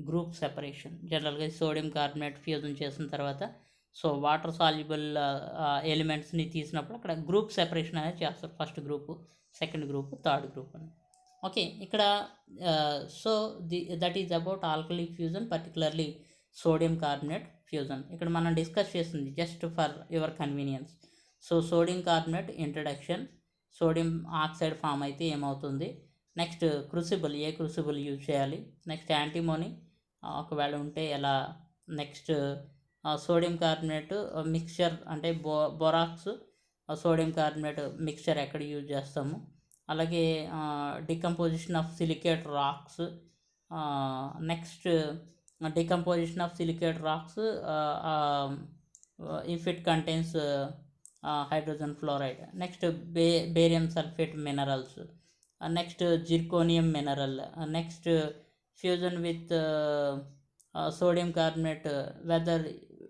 S1: group separation. జనరల్గా సోడియం కార్బోనేట్ ఫ్యూజన్ చేసిన తర్వాత సో వాటర్ సాల్యుబుల్ ఎలిమెంట్స్ని తీసినప్పుడు అక్కడ గ్రూప్ సెపరేషన్ అనేది చేస్తారు. First group, second group, third group అని. Okay, ఇక్కడ so that is about alkali fusion, particularly sodium carbonate fusion. ఇక్కడ మనం డిస్కస్ చేస్తుంది just for your convenience. So sodium carbonate introduction, sodium oxide form అయితే ఏమవుతుంది, next crucible, ఏ crucible use చేయాలి, next antimony ఒకవేళ ఉంటే ఎలా, నెక్స్ట్ సోడియం కార్బోనేట్ మిక్చర్ అంటే బొరాక్స్ సోడియం కార్బోనేట్ మిక్చర్ ఎక్కడ యూజ్ చేస్తాము, అలాగే decomposition of silicate rocks, next decomposition of silicate rocks if it contains hydrogen fluoride, next barium sulphate minerals, next zirconium mineral, next fusion with sodium carbonate, whether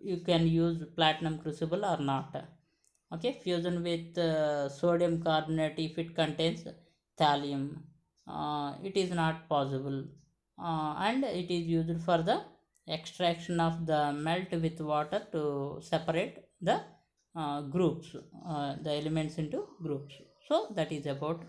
S1: you can use platinum crucible or not. Okay, fusion with sodium carbonate if it contains thallium, it is not possible, and it is used for the extraction of the melt with water to separate the groups, the elements into groups. So that is about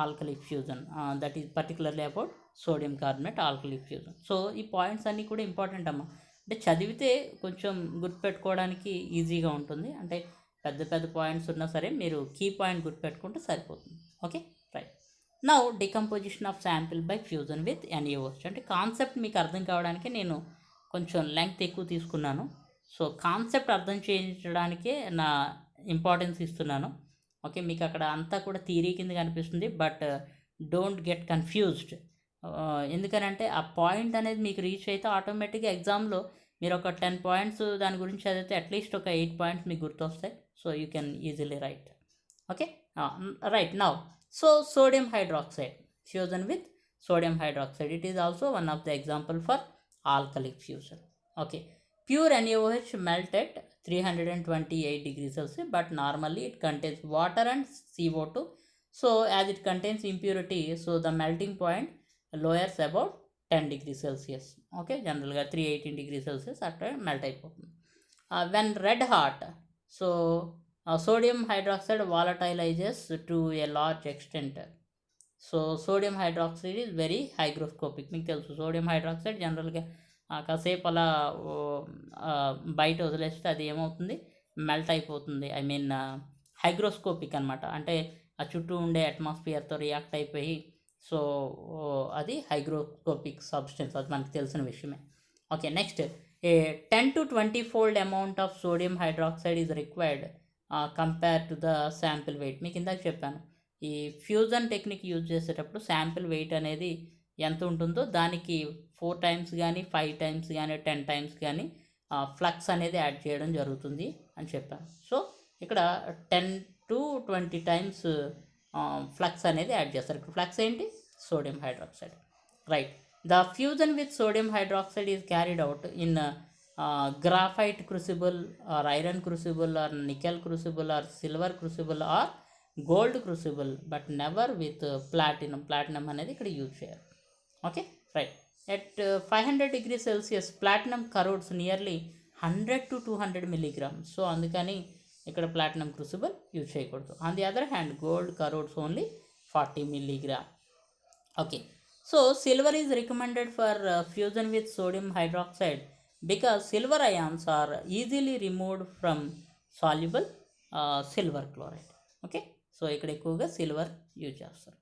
S1: alkali fusion, that is particularly about sodium carbonate alkali fusion. So ఈ points అన్నీ కూడా important అమ్మా. అంటే చదివితే కొంచెం గుర్తుపెట్టుకోవడానికి ఈజీగా ఉంటుంది. అంటే పెద్ద పెద్ద పాయింట్స్ ఉన్నా సరే మీరు కీ పాయింట్ గుర్తుపెట్టుకుంటే సరిపోతుంది. Okay, right. Now decomposition of sample by fusion with NaOH. అంటే కాన్సెప్ట్ మీకు అర్థం కావడానికి నేను కొంచెం లెంగ్త్ ఎక్కువ తీసుకున్నాను. సో కాన్సెప్ట్ అర్థం చేయించడానికే నా ఇంపార్టెన్స్ ఇస్తున్నాను. ఓకే, మీకు అక్కడ అంతా కూడా థియరీ కింద కనిపిస్తుంది, బట్ డోంట్ గెట్ కన్ఫ్యూజ్డ్. ఎందుకనంటే ఆ పాయింట్ అనేది మీకు రీచ్ అయితే ఆటోమేటిక్గా ఎగ్జామ్లో మీరు ఒక 10 పాయింట్స్ దాని గురించి చదివితే అట్లీస్ట్ ఒక 8 పాయింట్స్ మీకు గుర్తొస్తాయి. So you can easily right. Okay, right. Now so sodium hydroxide, fusion with sodium hydroxide, it is also one of the example for alkalic fusion. Okay, pure NaOH melt at 328 degrees Celsius, but normally it contains water and CO2. So as it contains impurity, so the melting point lowers about 10 degrees Celsius. Okay, generally 318 degrees Celsius after melt అయిపోతుంది. When red hot, so sodium hydroxide volatilizes to a large extent. So sodium hydroxide is very hygroscopic. మీకు తెలుసు sodium hydroxide జనరల్గా కాసేపు అలా బయట వదిలేస్తే అది ఏమవుతుంది, మెల్ట్ అయిపోతుంది. ఐ మీన్ హైగ్రోస్కోపిక్ అనమాట. అంటే ఆ చుట్టూ ఉండే అట్మాస్ఫియర్తో రియాక్ట్ అయిపోయి సో అది హైగ్రోస్కోపిక్ సబ్స్టెన్స్, అది మనకు తెలిసిన విషయమే. Okay, next a 10 to 20 fold amount of sodium hydroxide is required compare to the sample weight. మీకు ఇందాక చెప్పాను, ఈ ఫ్యూజన్ టెక్నిక్ యూజ్ చేసేటప్పుడు శాంపిల్ వెయిట్ అనేది ఎంత ఉంటుందో దానికి 4 times కానీ 5 times కానీ 10 times కానీ ఫ్లక్స్ అనేది యాడ్ చేయడం జరుగుతుంది అని చెప్పాను. సో ఇక్కడ 10 to 20 times ఫ్లక్స్ అనేది యాడ్ చేస్తారు. ఇక్కడ ఫ్లక్స్ ఏంటి, sodium hydroxide. Right, the fusion with sodium hydroxide is carried out in graphite crucible or iron crucible or nickel crucible or silver crucible or gold crucible, but never with platinum అనేది ఇక్కడ use చేయాలి. Okay, right. At 500 degrees Celsius platinum corrodes nearly 100 to 200 milligrams. So అందుకని ఇక్కడ platinum crucible use చేయకూడదు. On the other hand gold crores only 40 milligram. Okay, so silver is recommended for fusion with sodium hydroxide because silver ions are easily removed from soluble silver chloride. Okay, so ఇక్కడ ఎక్కువగా silver use చేస్తారు.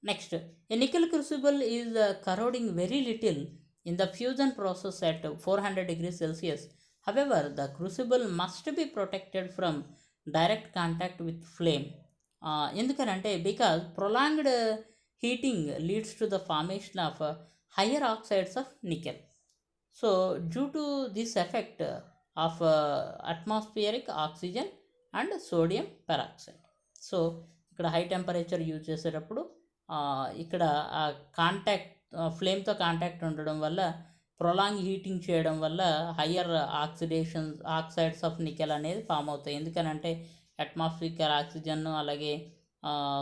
S1: Next, a nickel crucible is corroding very little in the fusion process at 400 degrees Celsius. However, the crucible must be protected from direct contact with flame. ఎందుకనంటే because prolonged heating leads to the formation of higher oxides of nickel. So due to this effect of atmospheric oxygen and sodium peroxide. So ఇక్కడ high temperature use చేసేటప్పుడు ఇక్కడ contact ఫ్లేమ్తో contact ఉండడం వల్ల prolong heating చేయడం వల్ల higher oxides of nickel అనేది form అవుతాయి. ఎందుకనంటే అట్మాస్ఫియర్ ఆక్సిజన్ అలాగే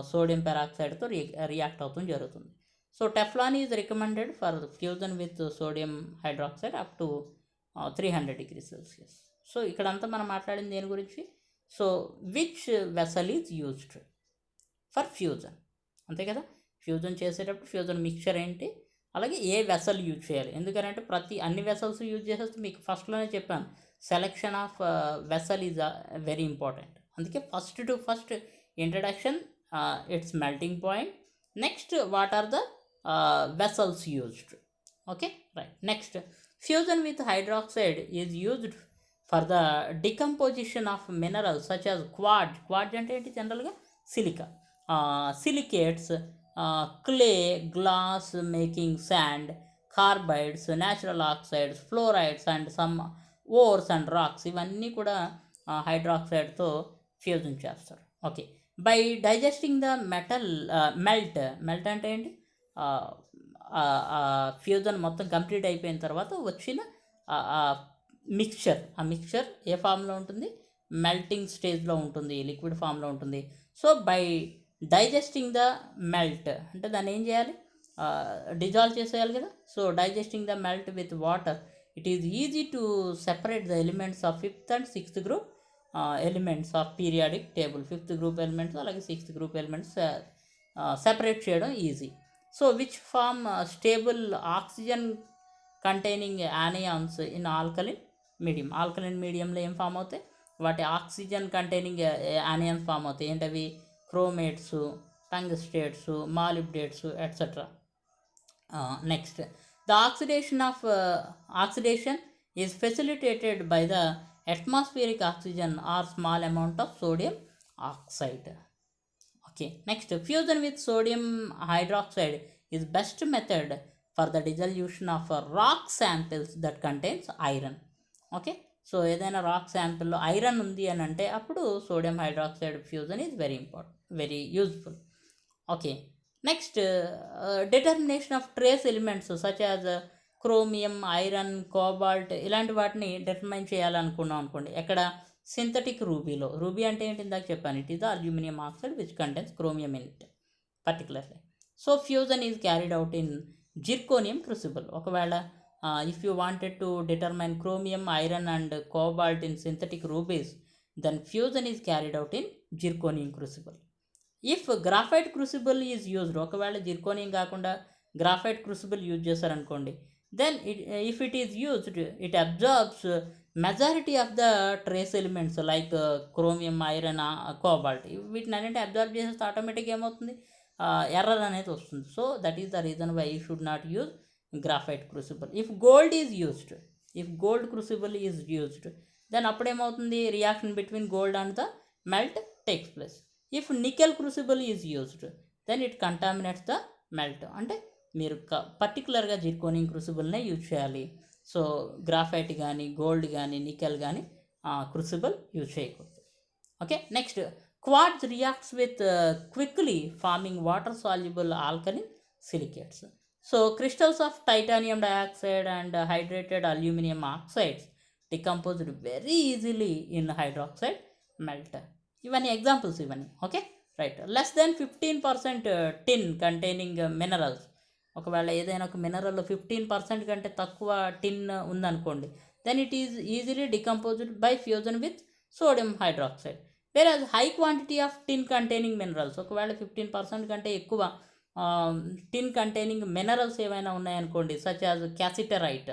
S1: సోడియం పెరాక్సైడ్తో రియాక్ట్ అవుతుంది జరుగుతుంది. So Teflon is recommended for fusion with sodium hydroxide up to 300 degrees Celsius. So ఇక్కడంతా మనం మాట్లాడింది దేని గురించి? So which vessel is used for fusion, అంతే కదా. ఫ్యూజన్ చేసేటప్పుడు ఫ్యూజన్ మిక్చర్ ఏంటి, అలాగే ఏ వెసల్ యూజ్ చేయాలి. ఎందుకంటే అన్ని వెసల్స్ యూజ్ చేసేస్తే మీకు ఫస్ట్లోనే చెప్పాను, selection of vessel is very important. అందుకే first introduction, it's melting point, next what are the vessels used. Okay, right. Next, fusion with hydroxide is used for the decomposition of minerals such as quartz అంటే ఏంటి, జనరల్గా silicates, clay, glass making sand, carbides, natural oxides, fluorides and some ores and rocks, ఇవన్నీ కూడా హైడ్రాక్సైడ్తో fusion చేస్తారు. Okay, by digesting the melt అంటే ఏంటి, fusion మొత్తం కంప్లీట్ అయిపోయిన తర్వాత వచ్చిన మిక్చర్ ఏ ఫామ్లో ఉంటుంది, మెల్టింగ్ స్టేజ్లో ఉంటుంది, లిక్విడ్ ఫామ్లో ఉంటుంది. So by digesting the melt అంటే దాన్ని ఏం చేయాలి, డిజాల్వ్ చేసేయాలి కదా. So digesting the melt with water, it is easy to separate the elements of 5th and 6th group elements of periodic table. 5th group elements అలాగే 6th group elements separate చేయడం easy. So which form stable oxygen containing anions in alkaline medium. Alkaline మీడియంలో ఏం form అవుతాయి, వాటి oxygen containing anions form అవుతాయి. ఏంటవి, chromates, tungstates, molybdates etcetera. Next, the oxidation is facilitated by the atmospheric oxygen or small amount of sodium oxide. Okay, next, fusion with sodium hydroxide is best method for the dissolution of rock samples that contains iron. Okay, so ఏదైనా rock శాంపిల్లో iron ఉంది అని అంటే అప్పుడు sodium hydroxide fusion is very useful. Okay, next, determination of trace elements such as chromium, iron, cobalt ఇలాంటి వాటిని determine చేయాలనుకున్నాం అనుకోండి. ఎక్కడ, synthetic ruby అంటే ఏంటి ఇందాక చెప్పాను, it is the aluminium oxide which contains chromium in it particularly. So fusion is carried out in zirconium crucible. ఒకవేళ if you wanted to determine chromium, iron and cobalt in synthetic rubies, then fusion is carried out in zirconium crucible. If graphite crucible is used, ఒకవేళ zirconium కాకుండా graphite crucible use చేశారనుకోండి, then if it is used, it absorbs majority of the trace elements like chromium, iron, cobalt. వీటిని అన్నింటి observe చేసేస్తే ఆటోమేటిక్గా ఏమవుతుంది, error అనేది వస్తుంది. So that is the reason why you should not use graphite crucible. If gold crucible is used, then అప్పుడేమవుతుంది, reaction between gold and the melt takes place. If nickel crucible is used, then it contaminates the melt. అంటే మీరు పర్టికులర్గా zirconium క్రూసిబుల్నే use చేయాలి. So graphite కానీ, gold కానీ, nickel కానీ crucible use చేయకూడదు. Okay, next, quartz reacts with quickly forming water soluble alkaline silicates. So crystals of titanium dioxide and hydrated aluminium oxides decomposed very easily in hydroxide melt. ఇవన్నీ examples ఇవన్నీ. Okay, right. Less then 15% tin containing minerals. ఒకవేళ ఏదైనా ఒక మినరల్లో 15% కంటే తక్కువ tin ఉందనుకోండి, then it is easily decomposed by fusion with sodium hydroxide. Whereas high quantity of tin containing minerals, ఒకవేళ 15% కంటే ఎక్కువ టిన్ కంటైనింగ్ మినరల్స్ ఏమైనా ఉన్నాయనుకోండి, such as cassiterite,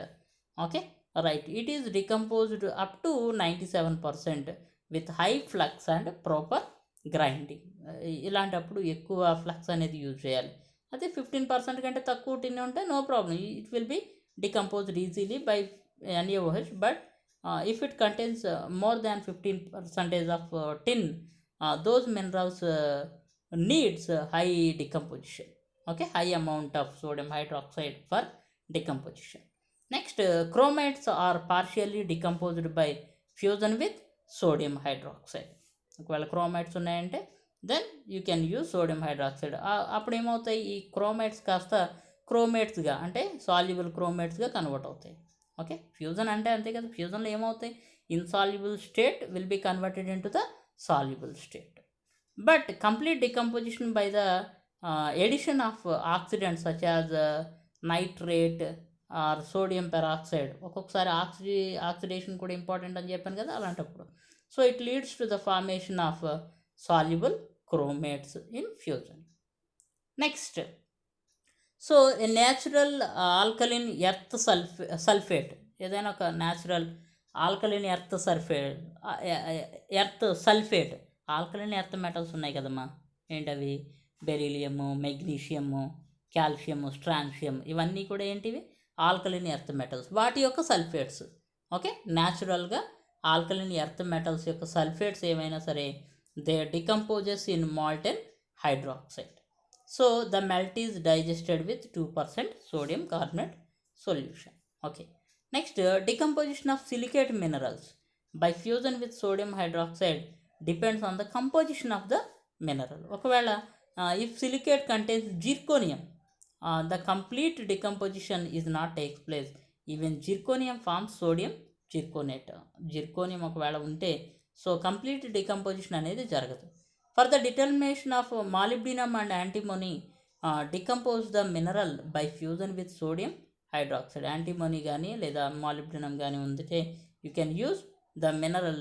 S1: okay right, it is decomposed up to 97% with high flux and proper grinding. ఇలాంటప్పుడు ఎక్కువ flux అనేది use చేయాలి. అదే 15% కంటే తక్కువ టిన్ ఉంటే no problem, it will be decomposed easily by NaOH. But if it contains more than 15% of tin, those minerals needs high decomposition, okay, high amount of sodium hydroxide for decomposition. Next, chromates are partially decomposed by fusion with sodium hydroxide. ఒకవేళ chromites ఉన్నాయంటే then you can use sodium hydroxide. అప్పుడు ఏమవుతాయి, ఈ chromites కాస్త క్రోమేట్స్గా అంటే soluble క్రోమేట్స్గా convert అవుతాయి. ఓకే, ఫ్యూజన్ అంటే అంతే కదా, ఫ్యూజన్లో ఏమవుతాయి, insoluble state will be converted into the soluble state. But complete decomposition by the addition of oxidants such as nitrate or sodium peroxide, ఒక్కొక్కసారి ఆక్సిడేషన్ కూడా ఇంపార్టెంట్ అని చెప్పాను కదా, అలాంటప్పుడు so it leads to the formation of soluble chromates in fusion. Next, so a natural alkaline earth sulphate, ఏదైనా ఒక natural alkaline earth sulphate, alkaline earth metals ఉన్నాయి కదమ్మా, ఏంటవి, బెరీలియము, మెగ్నీషియము, కాల్షియము, స్ట్రాన్షియం, ఇవన్నీ కూడా ఏంటివి, ఆల్కలిన్ ఎర్త్ మెటల్స్, వాటి యొక్క సల్ఫేట్స్. ఓకే, న్యాచురల్గా ఆల్కలిన్ ఎర్త్ మెటల్స్ యొక్క సల్ఫేట్స్ ఏమైనా సరే, they decomposes in molten hydroxide. So the melt is digested with 2% sodium carbonate solution. Okay, next, decomposition of silicate minerals by fusion with sodium hydroxide depends on the composition of the mineral. ఒకవేళ if silicate contains zirconium, the complete decomposition is not takes place. Even zirconium forms sodium zirconate. Zirconium ఒకవేళ ఉంటే so complete decomposition అనేది జరగదు. For the determination of molybdenum and antimony, decompose the mineral by fusion with sodium hydroxide. Antimony కానీ లేదా molybdenum కానీ ఉంటే you can use the mineral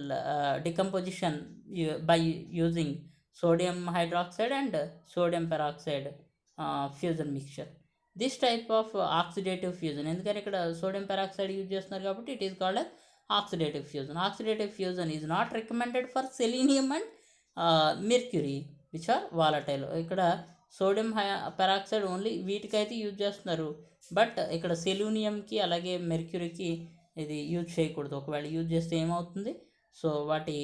S1: decomposition by using sodium hydroxide and sodium peroxide fusion mixture. This type of oxidative fusion, ఎందుకని ఇక్కడ sodium peroxide use చేస్తున్నారు కాబట్టి it is called as oxidative fusion. Oxidative fusion is not recommended for selenium and mercury which are volatile. ఇక్కడ sodium peroxide only వీటికైతే use చేస్తున్నారు, but ఇక్కడ సెలూనియంకి అలాగే మెర్క్యూరీకి ఇది యూజ్ చేయకూడదు. ఒకవేళ యూజ్ చేస్తే ఏమవుతుంది, సో వాటి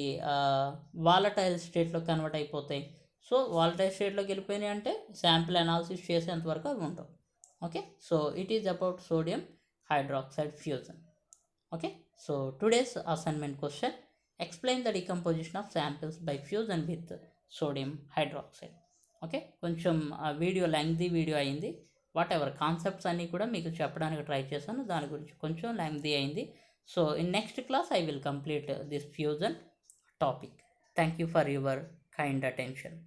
S1: వాలటైల్ స్టేట్లో కన్వర్ట్ అయిపోతాయి. సో వాలటైల్ స్టేట్లోకి వెళ్ళిపోయినాయి అంటే శాంపిల్ అనాలిసిస్ చేసేంత వరకు అవి ఉంటాం. Okay, so it is about sodium hydroxide fusion. Okay, so today's assignment question, explain the decomposition of samples by fusion with sodium hydroxide. Okay, కొంచెం వీడియో లెంగ్తీ వీడియో అయింది, what ever concepts అన్నీ కూడా మీకు చెప్పడానికి ట్రై చేశాను, దాని గురించి కొంచెం లెంగ్తీ అయింది. So in next class I will complete this fusion topic. Thank you for your kind attention.